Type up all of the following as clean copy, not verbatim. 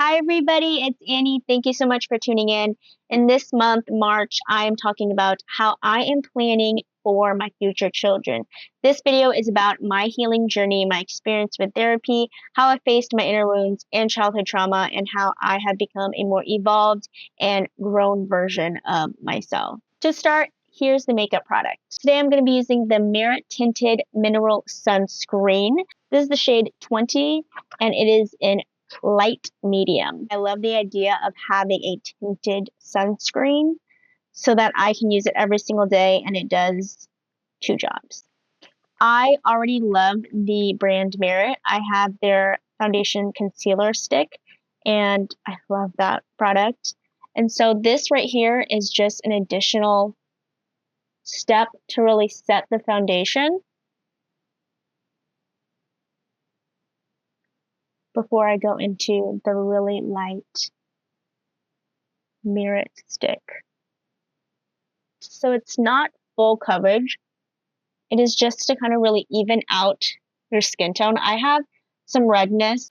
Hi, everybody. It's Annie. Thank you so much for tuning in. In this month, March, I am talking about how I am planning for my future children. This video is about my healing journey, my experience with therapy, how I faced my inner wounds and childhood trauma, and how I have become a more evolved and grown version of myself. To start, here's the makeup product. Today, I'm going to be using the Merit Tinted Mineral Sunscreen. This is the shade 20, and it is in light medium. I love the idea of having a tinted sunscreen so that I can use it every single day and it does two jobs. I already love the brand Merit. I have their foundation concealer stick and I love that product. And so this right here is just an additional step to really set the foundation before I go into the really light Merit stick. So it's not full coverage. It is just to kind of really even out your skin tone. I have some redness.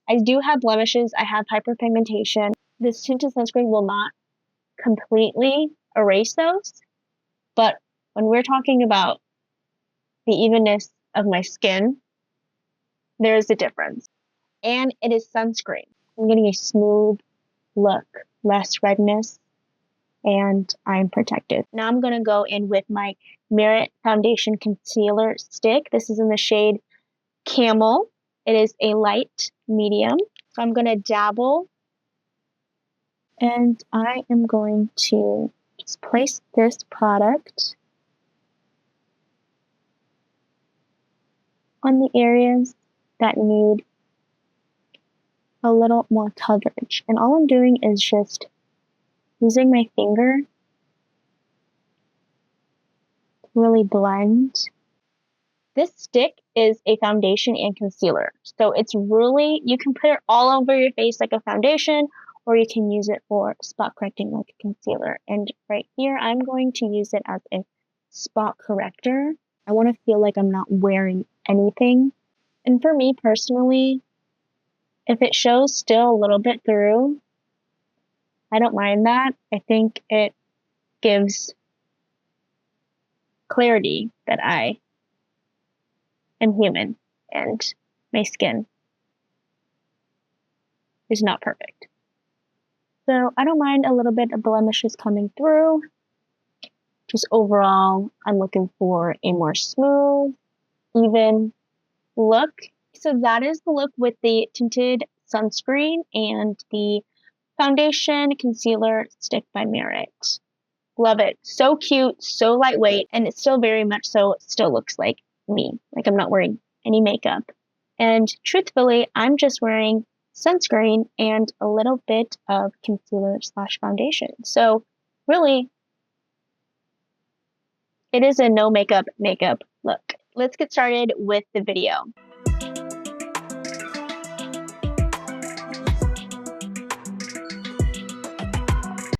I do have blemishes. I have hyperpigmentation. This tinted sunscreen will not completely erase those. But when we're talking about the evenness of my skin, there's a difference. And it is sunscreen. I'm getting a smooth look, less redness, and I'm protected. Now I'm going to go in with my Merit Foundation Concealer Stick. This is in the shade Camel. It is a light medium. So I'm going to dabble. And I am going to just place this product on the areas that need a little more coverage. And all I'm doing is just using my finger to really blend. This stick is a foundation and concealer. So it's really, you can put it all over your face like a foundation, or you can use it for spot correcting like a concealer. And right here, I'm going to use it as a spot corrector. I want to feel like I'm not wearing anything. And for me personally, if it shows still a little bit through, I don't mind that. I think it gives clarity that I am human and my skin is not perfect. So I don't mind a little bit of blemishes coming through. Just overall, I'm looking for a more smooth, even look. So that is the look with the tinted sunscreen and the foundation concealer stick by Merit. Love it. So cute, so lightweight, and it still very much so still looks like me. Like I'm not wearing any makeup. And truthfully, I'm just wearing sunscreen and a little bit of concealer / foundation. So really, it is a no makeup look. Let's get started with the video.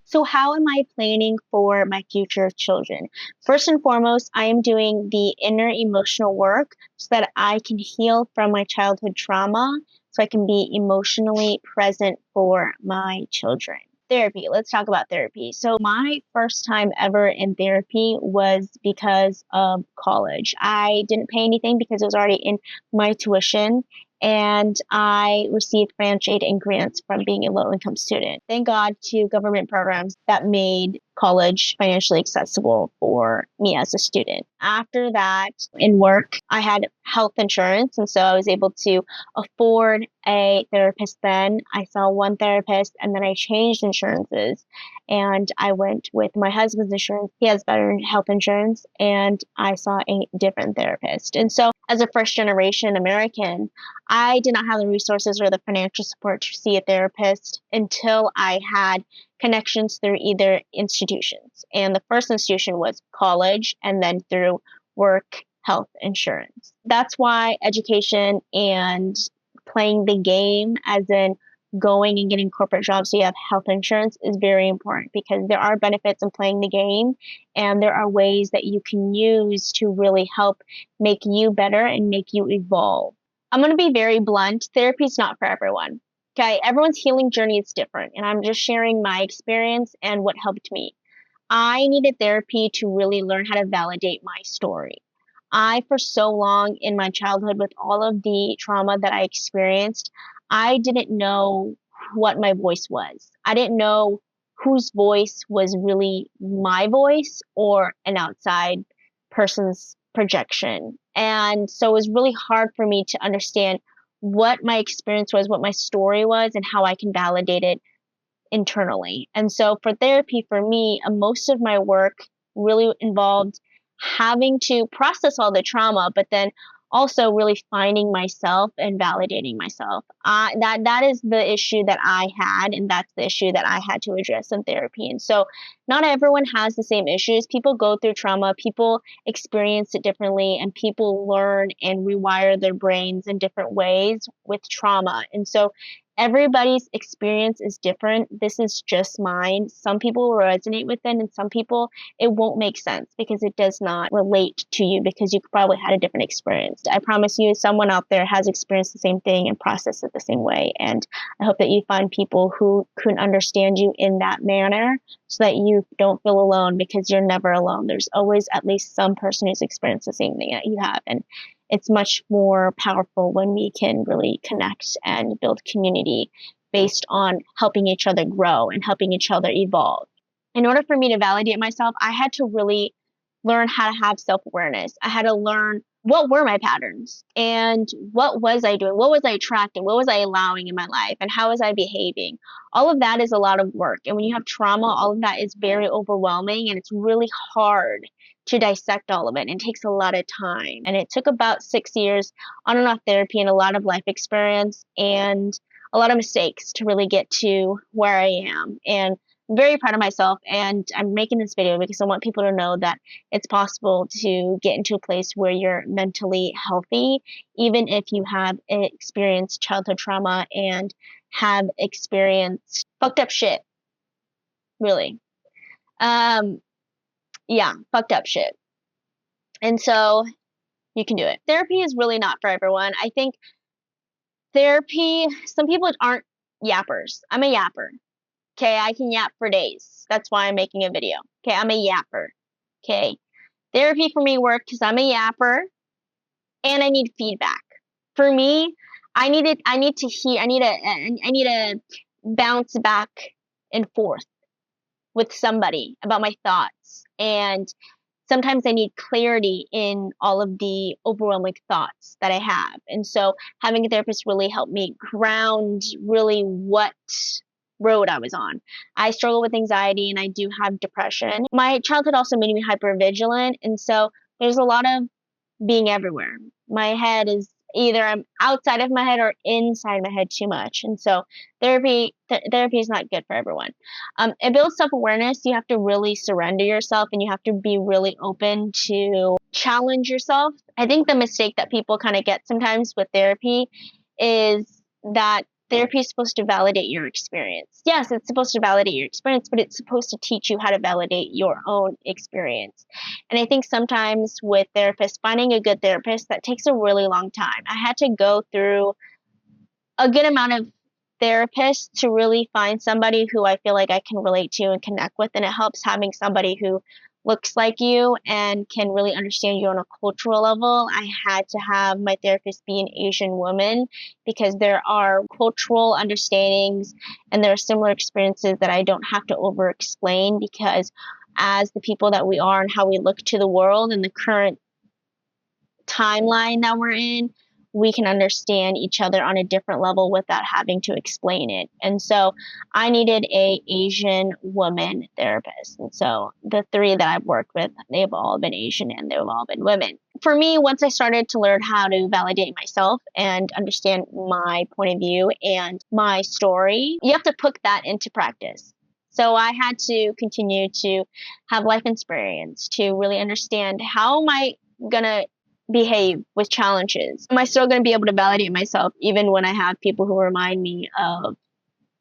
So how am I planning for my future children? First and foremost, I am doing the inner emotional work so that I can heal from my childhood trauma, so I can be emotionally present for my children. Therapy. Let's talk about therapy. So my first time ever in therapy was because of college. I didn't pay anything because it was already in my tuition. And I received financial aid and grants from being a low-income student. Thank God to government programs that made college financially accessible for me as a student. After that, in work, I had health insurance, and so I was able to afford a therapist then. I saw one therapist, and then I changed insurances, and I went with my husband's insurance. He has better health insurance, and I saw a different therapist. And so as a first-generation American, I did not have the resources or the financial support to see a therapist until I had connections through either institutions. And the first institution was college, and then through work health insurance. That's why education and playing the game, as in going and getting corporate jobs so you have health insurance, is very important, because there are benefits in playing the game, and there are ways that you can use to really help make you better and make you evolve. I'm going to be very blunt. Therapy is not for everyone. Okay, everyone's healing journey is different, and I'm just sharing my experience and what helped me. I needed therapy to really learn how to validate my story. For so long in my childhood, with all of the trauma that I experienced, I didn't know what my voice was. I didn't know whose voice was really my voice or an outside person's projection. And so it was really hard for me to understand what my experience was, what my story was, and how I can validate it internally. And so for therapy, for me, most of my work really involved having to process all the trauma, but then also really finding myself and validating myself. That is the issue that I had, and that's the issue that I had to address in therapy. And so, not everyone has the same issues. People go through trauma, people experience it differently, and people learn and rewire their brains in different ways with trauma. And so, everybody's experience is different. This is just mine. Some people will resonate with it, and some people it won't make sense because it does not relate to you because you probably had a different experience. I promise you, someone out there has experienced the same thing and processed it the same way. And I hope that you find people who can understand you in that manner so that you don't feel alone, because you're never alone. There's always at least some person who's experienced the same thing that you have. And it's much more powerful when we can really connect and build community based on helping each other grow and helping each other evolve. In order for me to validate myself, I had to really learn how to have self-awareness. I had to learn what were my patterns and what was I doing? What was I attracting? What was I allowing in my life? And how was I behaving? All of that is a lot of work. And when you have trauma, all of that is very overwhelming, and it's really hard to dissect all of it. It takes a lot of time. And it took about 6 years on and off therapy and a lot of life experience and a lot of mistakes to really get to where I am. And I'm very proud of myself, and I'm making this video because I want people to know that it's possible to get into a place where you're mentally healthy, even if you have experienced childhood trauma and have experienced fucked up shit, really. Yeah, fucked up shit. And so you can do it. Therapy is really not for everyone. I think therapy, some people aren't yappers. I'm a yapper. Okay, I can yap for days. That's why I'm making a video. Okay, I'm a yapper. Okay, therapy for me worked because I'm a yapper and I need feedback. For me, I need to hear. I need to bounce back and forth with somebody about my thoughts, and sometimes I need clarity in all of the overwhelming thoughts that I have. And so having a therapist really helped me ground really what road I was on. I struggle with anxiety and I do have depression. My childhood also made me hypervigilant, and so there's a lot of being everywhere. My head is either I'm outside of my head or inside my head too much. And so therapy is not good for everyone. It builds self-awareness. You have to really surrender yourself, and you have to be really open to challenge yourself. I think the mistake that people kind of get sometimes with therapy is that therapy is supposed to validate your experience. Yes, it's supposed to validate your experience, but it's supposed to teach you how to validate your own experience. And I think sometimes with therapists, finding a good therapist, that takes a really long time. I had to go through a good amount of therapists to really find somebody who I feel like I can relate to and connect with. And it helps having somebody who looks like you and can really understand you on a cultural level. I had to have my therapist be an Asian woman because there are cultural understandings and there are similar experiences that I don't have to over explain, because as the people that we are and how we look to the world and the current timeline that we're in, we can understand each other on a different level without having to explain it. And so I needed a Asian woman therapist. And so the three that I've worked with, they've all been Asian and they've all been women. For me, once I started to learn how to validate myself and understand my point of view and my story, you have to put that into practice. So I had to continue to have life experience to really understand, how am I gonna behave with challenges? Am I still going to be able to validate myself even when I have people who remind me of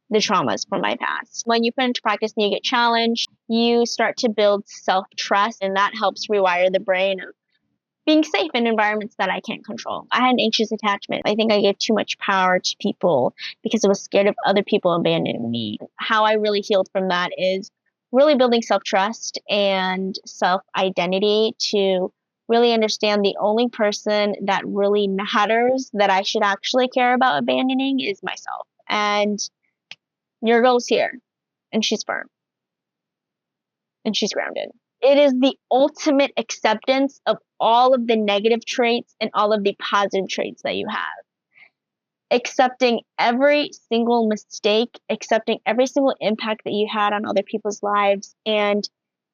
the traumas from my past? When you put into practice and you get challenged, you start to build self-trust, and that helps rewire the brain of being safe in environments that I can't control. I had an anxious attachment. I think I gave too much power to people because I was scared of other people abandoning me. How I really healed from that is really building self-trust and self-identity to really understand the only person that really matters that I should actually care about abandoning is myself. And your girl's here, and she's firm, and she's grounded. It is the ultimate acceptance of all of the negative traits and all of the positive traits that you have. Accepting every single mistake, accepting every single impact that you had on other people's lives, and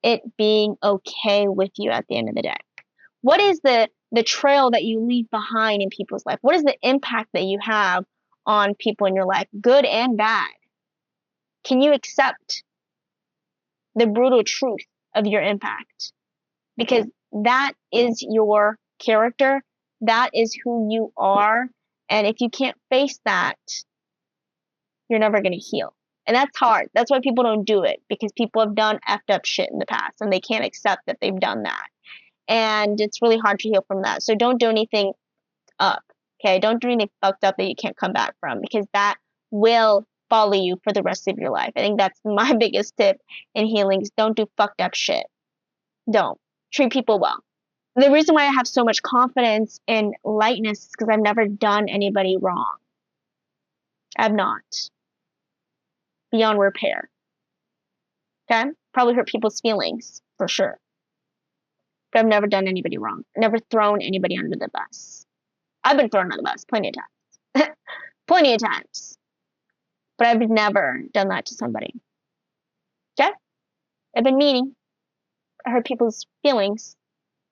it being okay with you at the end of the day. What is the trail that you leave behind in people's life? What is the impact that you have on people in your life, good and bad? Can you accept the brutal truth of your impact? Because that is your character. That is who you are. And if you can't face that, you're never going to heal. And that's hard. That's why people don't do it, because people have done effed up shit in the past and they can't accept that they've done that. And it's really hard to heal from that. So don't do anything up. Okay? Don't do anything fucked up that you can't come back from, because that will follow you for the rest of your life. I think that's my biggest tip in healing is don't do fucked up shit. Don't. Treat people well. The reason why I have so much confidence in lightness is because I've never done anybody wrong. I've not. Beyond repair. Okay? Probably hurt people's feelings, for sure. But I've never done anybody wrong. Never thrown anybody under the bus. I've been thrown under the bus plenty of times. Plenty of times. But I've never done that to somebody. Okay? I've been meaning. I hurt people's feelings.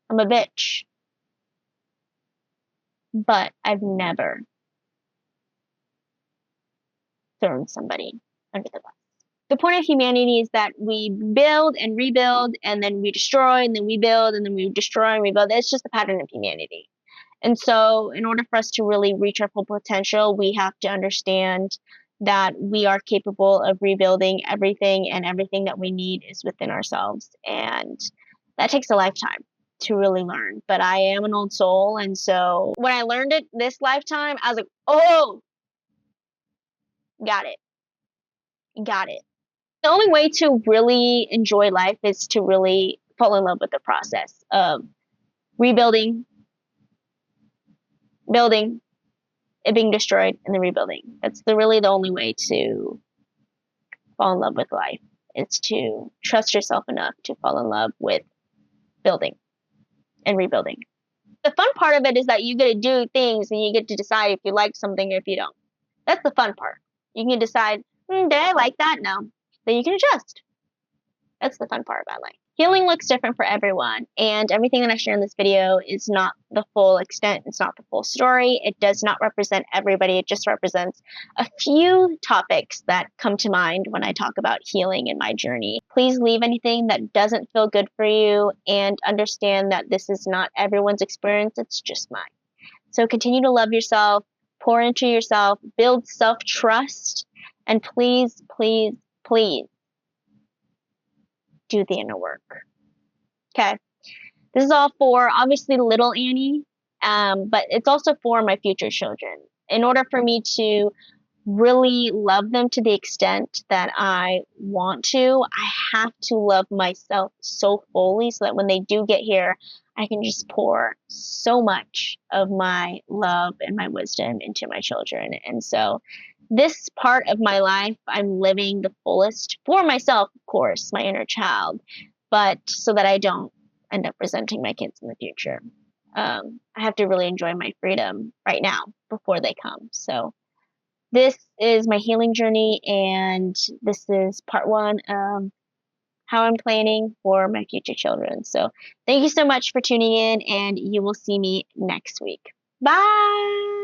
I'm a bitch. But I've never thrown somebody under the bus. The point of humanity is that we build and rebuild, and then we destroy, and then we build, and then we destroy and rebuild. It's just the pattern of humanity. And so in order for us to really reach our full potential, we have to understand that we are capable of rebuilding everything, and everything that we need is within ourselves. And that takes a lifetime to really learn. But I am an old soul, and so when I learned it this lifetime, I was like, oh, got it. Got it. The only way to really enjoy life is to really fall in love with the process of rebuilding, building, it being destroyed, and then rebuilding. That's really the only way to fall in love with life. It's to trust yourself enough to fall in love with building and rebuilding. The fun part of it is that you get to do things and you get to decide if you like something or if you don't. That's the fun part. You can decide, did I like that? No. Then you can adjust. That's the fun part about life. Healing looks different for everyone, and everything that I share in this video is not the full extent. It's not the full story. It does not represent everybody. It just represents a few topics that come to mind when I talk about healing in my journey. Please leave anything that doesn't feel good for you, and understand that this is not everyone's experience. It's just mine. So continue to love yourself, pour into yourself, build self-trust, and please, please, please, do the inner work. Okay. This is all for obviously little Annie, but it's also for my future children. In order for me to really love them to the extent that I want to, I have to love myself so fully so that when they do get here, I can just pour so much of my love and my wisdom into my children. And so this part of my life, I'm living the fullest for myself, of course, my inner child, but so that I don't end up resenting my kids in the future. I have to really enjoy my freedom right now before they come. So this is my healing journey, and this is part one of how I'm planning for my future children. So thank you so much for tuning in, and you will see me next week. Bye!